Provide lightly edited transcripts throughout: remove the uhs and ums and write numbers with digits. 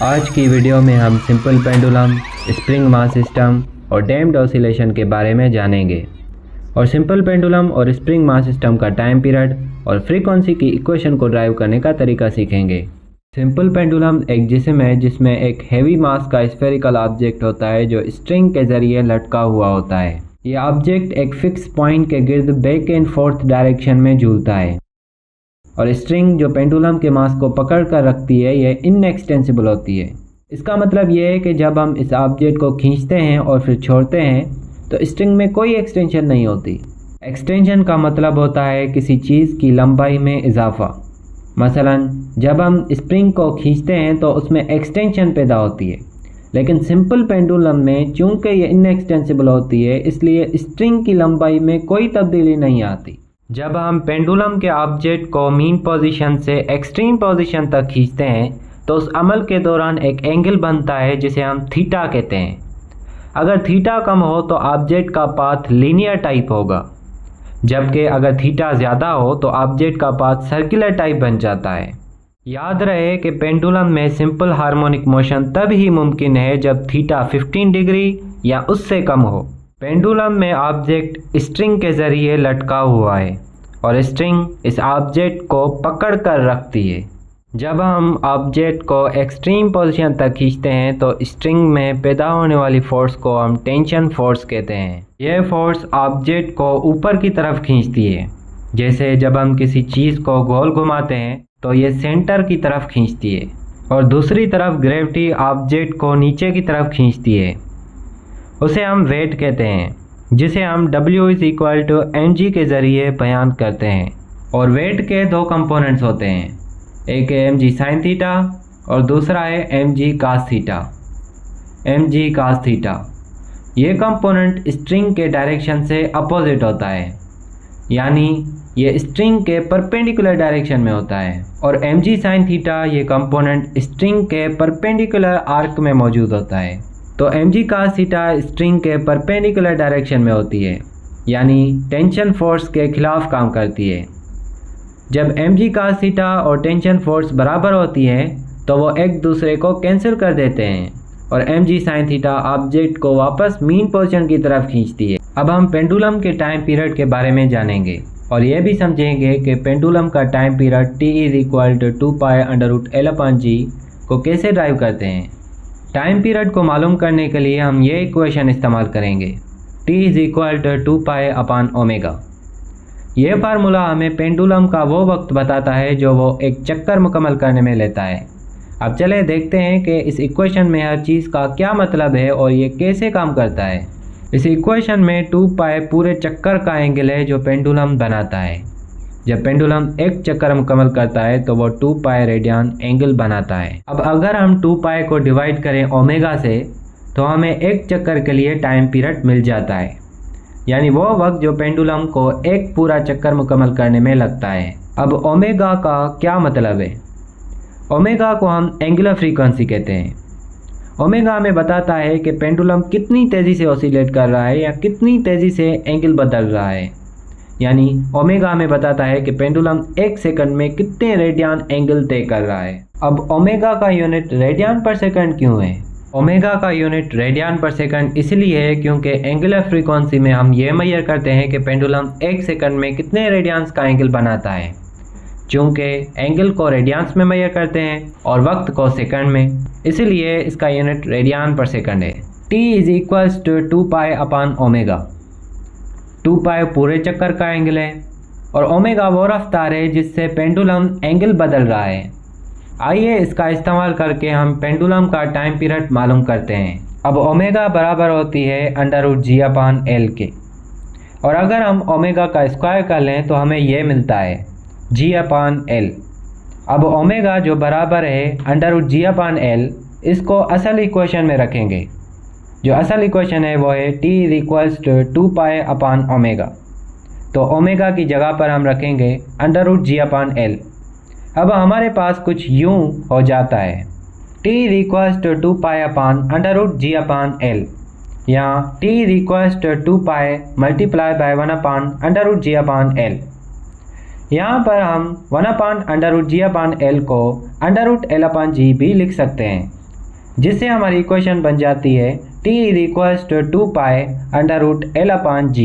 आज की वीडियो में हम simple pendulum, spring mass system और डैम्प्ड ऑसिलेशन के बारे में जानेंगे और सिंपल पेंडुलम और स्प्रिंग मास सिस्टम का टाइम पीरियड और फ्रीक्वेंसी की इक्वेशन को ड्राइव करने का तरीका सीखेंगे। सिंपल पेंडुलम एक जिस्म है जिसमें एक हैवी मास का स्फेरिकल ऑब्जेक्ट होता है जो स्ट्रिंग के जरिए लटका हुआ होता है। यह ऑब्जेक्ट एक फिक्स पॉइंट के गिर्द बैक एंड फोर्थ डायरेक्शन में झूलता है और स्ट्रिंग जो पेंडुलम के मास को पकड़ कर रखती है यह इनएक्सटेंसिबल होती है। इसका मतलब यह है कि जब हम इस ऑब्जेक्ट को खींचते हैं और फिर छोड़ते हैं तो स्ट्रिंग में कोई एक्सटेंशन नहीं होती। एक्सटेंशन का मतलब होता है किसी चीज़ की लंबाई में इजाफा। मसलन जब हम स्प्रिंग को खींचते हैं तो उसमें एक्सटेंशन पैदा होती है, लेकिन सिंपल पेंडुलम में चूंकि ये इनएक्सटेंसिबल होती है इसलिए स्ट्रिंग की लंबाई में कोई तब्दीली नहीं आती। जब हम पेंडुलम के ऑब्जेक्ट को मीन पोजीशन से एक्सट्रीम पोजीशन तक खींचते हैं तो उस अमल के दौरान एक एंगल बनता है जिसे हम थीटा कहते हैं। अगर थीटा कम हो तो ऑब्जेक्ट का पाथ लीनियर टाइप होगा, जबकि अगर थीटा ज़्यादा हो तो ऑब्जेक्ट का पाथ सर्कुलर टाइप बन जाता है। याद रहे कि पेंडुलम में सिंपल हार्मोनिक मोशन तब ही मुमकिन है जब थीटा 15 डिग्री या उससे कम हो। पेंडुलम में ऑब्जेक्ट स्ट्रिंग के ज़रिए लटका हुआ है और स्ट्रिंग इस ऑब्जेक्ट को पकड़ कर रखती है। जब हम ऑब्जेक्ट को एक्सट्रीम पोजीशन तक खींचते हैं तो स्ट्रिंग में पैदा होने वाली फोर्स को हम टेंशन फोर्स कहते हैं। यह फोर्स ऑब्जेक्ट को ऊपर की तरफ खींचती है। जैसे जब हम किसी चीज़ को गोल घुमाते हैं तो यह सेंटर की तरफ खींचती है और दूसरी तरफ ग्रेविटी ऑब्जेक्ट को नीचे की तरफ खींचती है। उसे हम वेट कहते हैं, जिसे हम W = mg के ज़रिए बयान करते हैं। और वेट के दो कंपोनेंट्स होते हैं, एक है mg sin थीटा और दूसरा है mg cos theta. mg cos theta ये कंपोनेंट स्ट्रिंग के डायरेक्शन से अपोजिट होता है, यानी ये स्ट्रिंग के परपेंडिकुलर डायरेक्शन में होता है, और mg sin थीटा ये कंपोनेंट स्ट्रिंग के परपेंडिकुलर आर्क में मौजूद होता है। तो mg cos थीटा स्ट्रिंग के परपेंडिकुलर डायरेक्शन में होती है, यानी टेंशन फोर्स के खिलाफ काम करती है। जब mg cos थीटा और टेंशन फोर्स बराबर होती है तो वो एक दूसरे को कैंसिल कर देते हैं और mg sin थीटा ऑब्जेक्ट को वापस मीन पोजीशन की तरफ खींचती है। अब हम पेंडुलम के टाइम पीरियड के बारे में जानेंगे और ये भी समझेंगे कि पेंडुलम का टाइम पीरियड t = 2π√L/g को कैसे ड्राइव करते हैं। टाइम पीरियड को मालूम करने के लिए हम ये इक्वेशन इस्तेमाल करेंगे, t = 2π/ω। यह फार्मूला हमें पेंडुलम का वो वक्त बताता है जो वो एक चक्कर मुकम्मल करने में लेता है। अब चले देखते हैं कि इस इक्वेशन में हर चीज़ का क्या मतलब है और ये कैसे काम करता है। इस इक्वेशन में 2π पूरे चक्कर का एंगल है जो पेंडुलम बनाता है। जब पेंडुलम एक चक्कर मुकम्मल करता है तो वो 2π रेडियन एंगल बनाता है। अब अगर हम 2π को डिवाइड करें ओमेगा से तो हमें एक चक्कर के लिए टाइम पीरियड मिल जाता है, यानी वो वक्त जो पेंडुलम को एक पूरा चक्कर मुकम्मल करने में लगता है। अब ओमेगा का क्या मतलब है? ओमेगा को हम एंगुलर फ्रीक्वेंसी कहते हैं। ओमेगा हमें बताता है कि पेंडुलम कितनी तेज़ी से ऑसिलेट कर रहा है या कितनी तेज़ी से एंगल बदल रहा है, यानी ओमेगा हमें बताता है कि पेंडुलम एक सेकंड में कितने रेडियन एंगल तय कर रहा है। अब ओमेगा का यूनिट रेडियन पर सेकंड क्यों है? ओमेगा का यूनिट रेडियन पर सेकंड इसलिए है क्योंकि एंगुलर फ्रीक्वेंसी में हम ये मेजर करते हैं कि पेंडुलम एक सेकंड में कितने रेडियंस का एंगल बनाता है। चूँकि एंगल को रेडियंस में मेजर करते हैं और वक्त को सेकंड में, इसलिए इसका यूनिट रेडियन पर सेकंड है। t = 2π/ω। 2π पूरे चक्कर का एंगल है और ओमेगा वो रफ्तार है जिससे पेंडुलम एंगल बदल रहा है। आइए इसका इस्तेमाल करके हम पेंडुलम का टाइम पीरियड मालूम करते हैं। अब ओमेगा बराबर होती है √g/L के, और अगर हम ओमेगा का स्क्वायर कर लें तो हमें यह मिलता है g/L। अब ओमेगा जो बराबर है √g/L, इसको असल इक्वेशन में रखेंगे। जो असल इक्वेशन है वो है t = 2π/ω। तो ओमेगा की जगह पर हम रखेंगे √g/L। अब हमारे पास कुछ यूं हो जाता है, t = 2π/√g/L, यहाँ t = 2π × 1/√g/L। यहाँ पर हम 1/√g/L को √L/g भी लिख सकते हैं, जिससे हमारी इक्वेशन बन जाती है t = 2 पाई √L/g।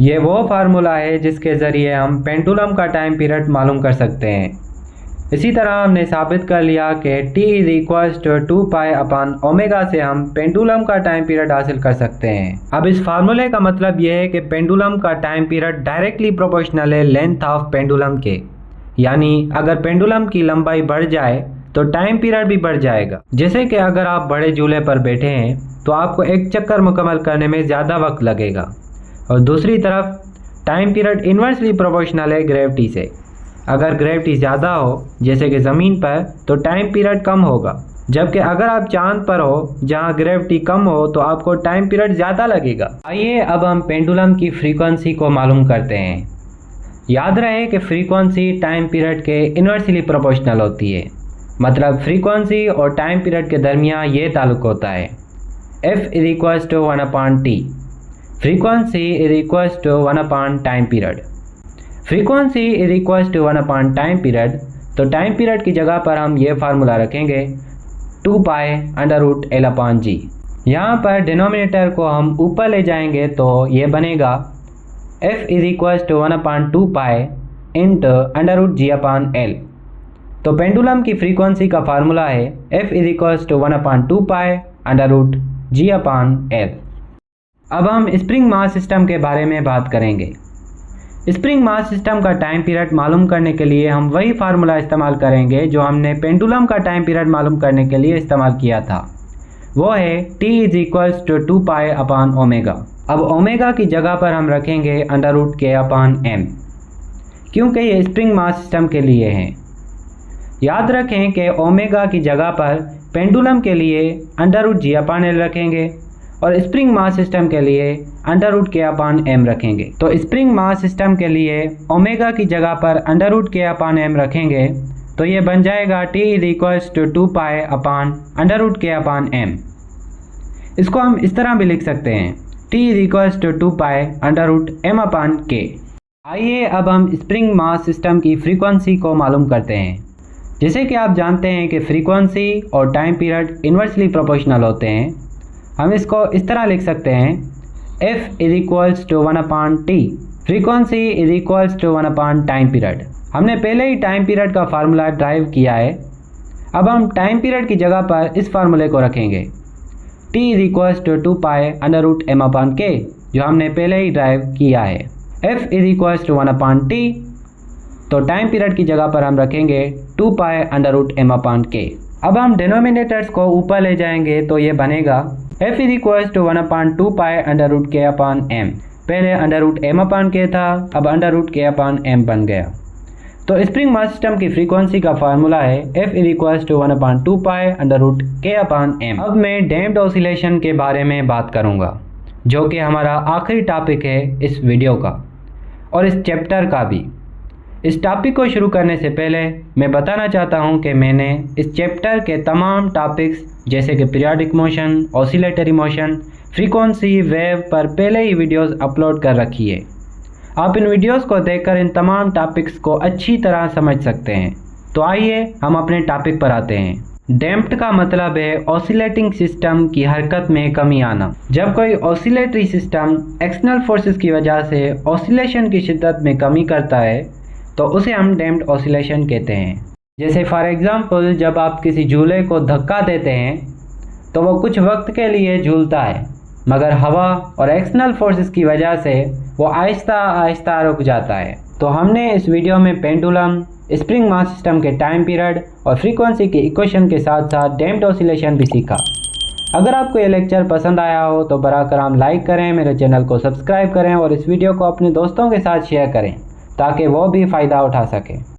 ये वो फार्मूला है जिसके ज़रिए हम पेंडुलम का टाइम पीरियड मालूम कर सकते हैं। इसी तरह हमने साबित कर लिया कि t = 2 पाई/ओमेगा से हम पेंडुलम का टाइम पीरियड हासिल कर सकते हैं। अब इस फार्मूले का मतलब यह है कि पेंडुलम का टाइम पीरियड डायरेक्टली प्रोपोर्शनल है लेंथ ऑफ पेंडुलम के, यानी अगर पेंडुलम की लंबाई बढ़ जाए तो टाइम पीरियड भी बढ़ जाएगा। जैसे कि अगर आप बड़े झूले पर बैठे हैं तो आपको एक चक्कर मुकम्मल करने में ज़्यादा वक्त लगेगा, और दूसरी तरफ टाइम पीरियड इन्वर्सली प्रोपोर्शनल है ग्रेविटी से। अगर ग्रेविटी ज़्यादा हो जैसे कि ज़मीन पर तो टाइम पीरियड कम होगा, जबकि अगर आप चांद पर हो जहां ग्रेविटी कम हो तो आपको टाइम पीरियड ज़्यादा लगेगा। आइए अब हम पेंडुलम की फ्रीक्वेंसी को मालूम करते हैं। याद रहे कि फ्रीक्वेंसी टाइम पीरियड के इन्वर्सली प्रोपोर्शनल होती है, मतलब फ्रीक्वेंसी और टाइम पीरियड के दरमियान ये ताल्लुक होता है F = 1/t। Frequency = time period. Frequency = time period, तो टाइम पीरियड की जगह पर हम ये फार्मूला रखेंगे 2 पाई √L/g। यहाँ पर डिनोमिनेटर को हम ऊपर ले जाएंगे तो ये बनेगा F = 1/2 पाई √g/L। तो पेंडुलम की फ्रीक्वेंसी का फार्मूला है F = 1/2 पाई √g/L। अब हम स्प्रिंग मास सिस्टम के बारे में बात करेंगे। स्प्रिंग मास सिस्टम का टाइम पीरियड मालूम करने के लिए हम वही फार्मूला इस्तेमाल करेंगे जो हमने पेंडुलम का टाइम पीरियड मालूम करने के लिए इस्तेमाल किया था। वो है t = 2 पाई/ओमेगा। अब ओमेगा की जगह पर हम रखेंगे √k/m, क्योंकि ये स्प्रिंग मास सिस्टम के लिए हैं। याद रखें कि ओमेगा की जगह पर पेंडुलम के लिए √g/L रखेंगे और स्प्रिंग मास सिस्टम के लिए √k/m रखेंगे। तो स्प्रिंग मास सिस्टम के लिए ओमेगा की जगह पर √k/m रखेंगे तो ये बन जाएगा t = 2 पाई/√k/m। इसको हम इस तरह भी लिख सकते हैं t = 2 पाई/m/k। आइए अब हम स्प्रिंग मास सिस्टम की फ्रीक्वेंसी को मालूम करते हैं। जैसे कि आप जानते हैं कि फ्रीक्वेंसी और टाइम पीरियड इन्वर्सली प्रोपोर्शनल होते हैं, हम इसको इस तरह लिख सकते हैं F = 1/t। Frequency = time period. हमने पहले ही टाइम पीरियड का फार्मूला ड्राइव किया है। अब हम टाइम पीरियड की जगह पर इस फार्मूले को रखेंगे t = 2 पाई/m/k, जो हमने पहले ही ड्राइव किया है। F = 1/t, तो टाइम पीरियड की जगह पर हम रखेंगे 2 पाई/m/k। अब हम डिनोमिनेटर्स को ऊपर ले जाएंगे तो ये बनेगा F = 1/2 पाई/k/m। पहले √m/k था, अब √k/m बन गया। तो स्प्रिंग मास सिस्टम की फ्रीक्वेंसी का फार्मूला है F = 1/2 पाई/k/m। अब मैं डैम्प्ड ऑसिलेशन के बारे में बात करूंगा, जो कि हमारा आखिरी टॉपिक है इस वीडियो का और इस चैप्टर का भी। इस टॉपिक को शुरू करने से पहले मैं बताना चाहता हूं कि मैंने इस चैप्टर के तमाम टॉपिक्स जैसे कि periodic motion, oscillatory motion, frequency, wave पर पहले ही वीडियोस अपलोड कर रखी है। आप इन वीडियोस को देखकर इन तमाम टॉपिक्स को अच्छी तरह समझ सकते हैं। तो आइए हम अपने टॉपिक पर आते हैं। डैम्प्ड का मतलब है ऑसिलेटिंग सिस्टम की हरकत में कमी आना। जब कोई ऑसिलेटरी सिस्टम एक्सटर्नल फोर्सेस की वजह से ऑसिलेशन की शिद्दत में कमी करता है तो उसे हम डैम्प्ड ऑसिलेशन कहते हैं। जैसे फॉर एग्जांपल जब आप किसी झूले को धक्का देते हैं तो वो कुछ वक्त के लिए झूलता है, मगर हवा और एक्सटर्नल फोर्सेस की वजह से वो आहिस्ता आहिस्ता रुक जाता है। तो हमने इस वीडियो में पेंडुलम, स्प्रिंग मास सिस्टम के टाइम पीरियड और फ्रीक्वेंसी के इक्वेशन के साथ साथ डैम्प्ड ऑसिलेशन भी सीखा। अगर आपको ये लेक्चर पसंद आया हो तो बराकराम लाइक करें, मेरे चैनल को सब्सक्राइब करें और इस वीडियो को अपने दोस्तों के साथ शेयर करें ताकि वो भी फ़ायदा उठा सकें।